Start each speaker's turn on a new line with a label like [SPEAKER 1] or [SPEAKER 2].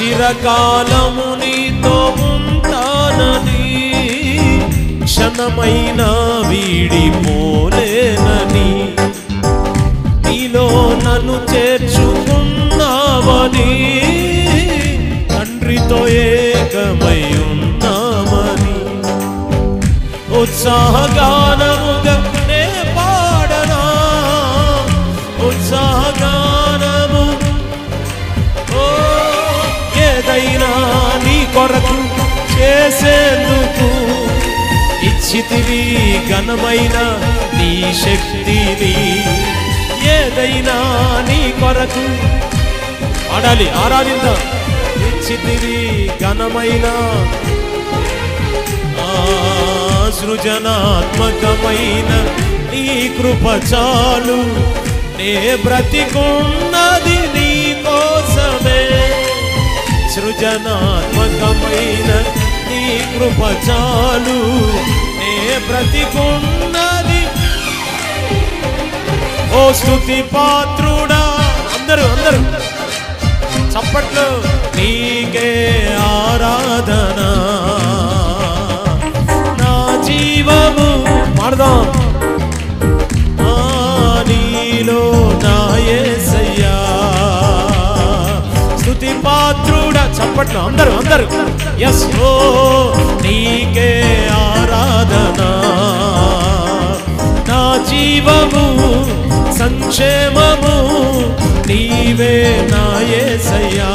[SPEAKER 1] చిరకాలము నీతో ఉంటానని, క్షణమైన వీడిపోలేనని, నీలో నన్ను చేర్చుకున్నావని, తండ్రితో ఏకమై ఉన్నామని, ఉత్సాహగానముగా నే పాడనా, ఉత్సాహగానము. ఓ ఏదైనా నీ కొరకు చేసేందుకు ఇచ్చితివి ఘనమైన నీ శక్తిని, ఏదైనా నీ కొరకు ఆడాలి, ఆరాధిద్దాం. ఇచ్చితివి ఘనమైన సృజనాత్మకమైన నీ కృప చాలు, నే బ్రతికున్నది నీ కోసమే. సృజనాత్మకమైన నీ కృప చాలు, నే బ్రతికున్నది. ఓ స్తుతి పాత్రుడా, అందరూ అందరూ చప్పట్లు, నీకే ఆరాధన, నా జీవము పాడదాం. నీలో నా యేసయ్యా, స్తుతి పాత్రుడా, చప్పట్లు అందరూ అందరూ. ఎస్ ఓ నీకే ఆరాధన, నా జీవము సంక్షేమము నీవే నా యేసయ్యా.